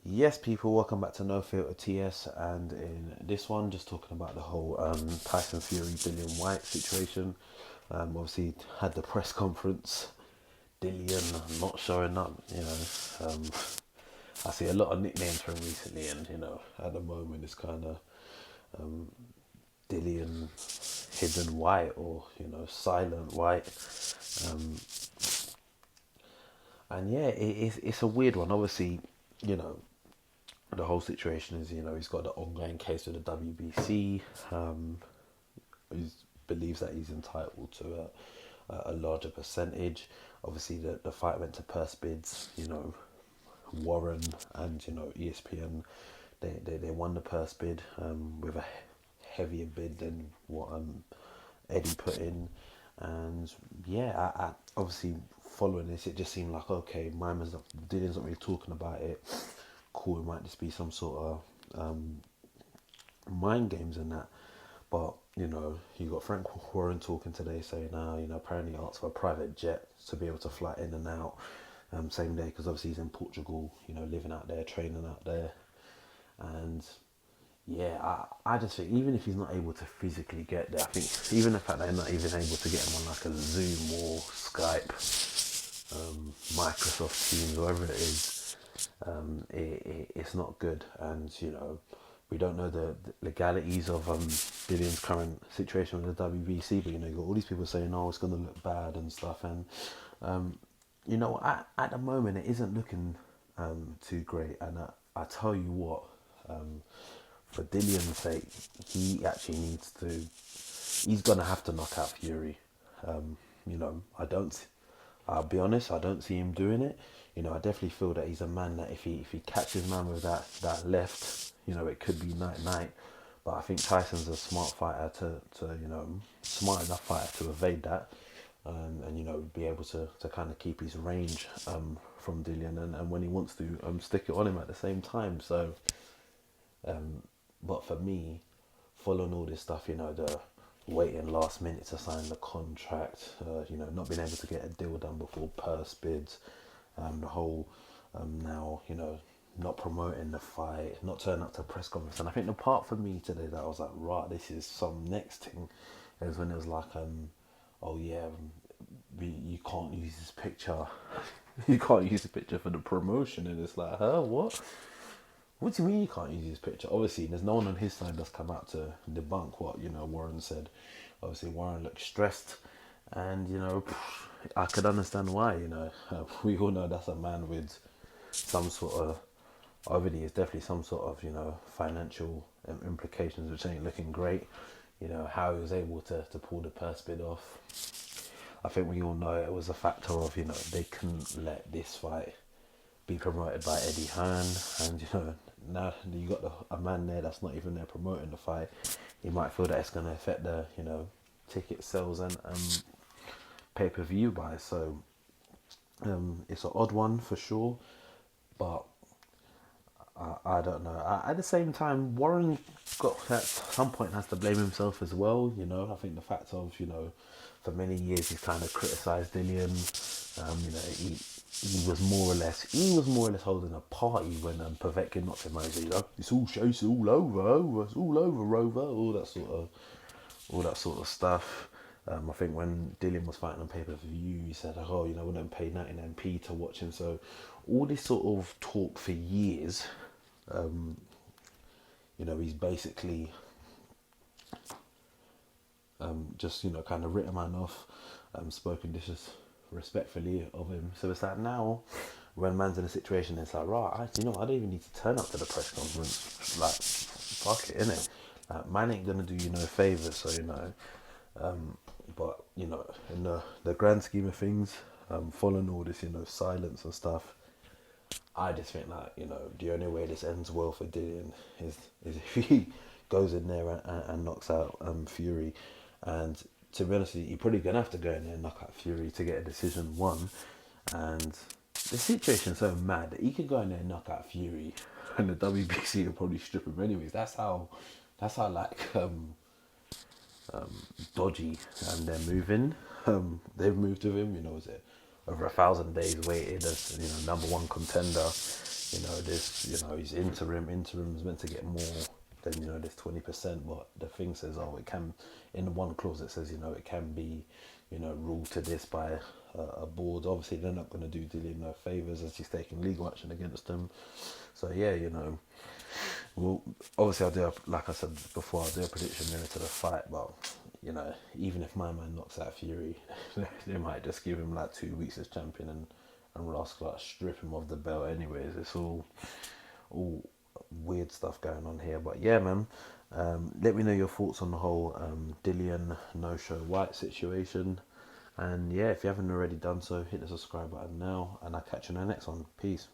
Yes, people, welcome back to No Filter TS, and in this one, just talking about the whole Tyson Fury Dillian Whyte situation. Obviously, had the press conference. Dillian not showing up. I see a lot of nicknames for him recently, and at the moment, it's kind of Dillian Hidden White or Silent White. Um, and yeah, it's a weird one. Obviously, you know the whole situation is, he's got the ongoing case with the WBC. He believes that he's entitled to a larger percentage. Obviously, the fight went to purse bids. Warren and ESPN, they won the purse bid with a heavier bid than what Eddie put in. And yeah, I obviously following this, it just seemed like, okay, Dillian's not really talking about it. Cool, it might just be some sort of mind games and that. But you got Frank Warren talking today saying, apparently he asked for a private jet to be able to fly in and out same day, because obviously he's in Portugal, living out there, training out there. And yeah, I just think even if he's not able to physically get there, I think even the fact that they're not even able to get him on like a Zoom or Skype, Microsoft Teams, whatever it is, it's not good. And we don't know the legalities of Dillian's current situation with the WBC, but you got all these people saying, "Oh, it's going to look bad" and stuff. And at the moment, it isn't looking too great. And I tell you what, for Dillian's sake, he actually needs to. He's gonna have to knock out Fury. I don't. I'll be honest. I don't see him doing it. I definitely feel that he's a man that if he catches man with that left, it could be night night. But I think Tyson's a smart fighter to smart enough fighter to evade that, and be able to kind of keep his range from Dillian, and when he wants to stick it on him at the same time. So. But for me, following all this stuff, the waiting last minute to sign the contract, not being able to get a deal done before purse bids, the whole now, not promoting the fight, not turning up to press conference. And I think the part for me today that I was like, right, this is some next thing, is when it was like, oh yeah, you can't use this picture, you can't use the picture for the promotion, and it's like, huh, what? What do you mean you can't use his picture? Obviously, there's no one on his side that's come out to debunk what Warren said. Obviously, Warren looked stressed, and I could understand why. We all know that's a man with some sort of, obviously, it's definitely some sort of financial implications, which ain't looking great. How he was able to pull the purse bid off. I think we all know it was a factor of they couldn't let this fight be promoted by Eddie Hearn, and now you got a man there that's not even there promoting the fight. You might feel that it's going to affect the ticket sales and pay-per-view buys. So it's an odd one for sure, but I don't know. At the same time, Warren got at some point has to blame himself as well. I think the fact of for many years he's kind of criticised Dillian. He was more or less holding a party when Povetkin knocked him over. It's all show, it's all over, it's all over, Rover, all that sort of stuff. I think when Dillian was fighting on pay-per-view, he said, "Oh, we don't pay 99p to watch him." So all this sort of talk for years, he's basically just kind of written man off, spoken disrespectfully of him. So it's like now, when man's in a situation, it's like, right, I don't even need to turn up to the press conference. Like, fuck it, innit? Like, man ain't gonna do you no favours. So but in the grand scheme of things, following all this silence and stuff, I just think that the only way this ends well for Dillian is if he goes in there and knocks out Fury. And to be honest with you, you're probably gonna have to go in there and knock out Fury to get a decision won. And the situation's so mad that he could go in there and knock out Fury, and the WBC will probably strip him anyways. That's how like dodgy they're moving. They've moved with him. Was it over 1,000 days waited as number one contender. He's interim's meant to get more than this 20%, but the thing says, it can, in the one clause it says it can be ruled to this by a board. Obviously they're not going to do Dillian no favours as he's taking legal action against them. So yeah, well, obviously like I said before, I'll do a prediction nearer to the fight, but even if my man knocks out Fury, they might just give him like 2 weeks as champion and Rask like strip him of the belt anyways. It's all weird stuff going on here. But yeah, man, let me know your thoughts on the whole Dillian no-show Whyte situation. And yeah, if you haven't already done so, hit the subscribe button now, and I'll catch you in the next one. Peace.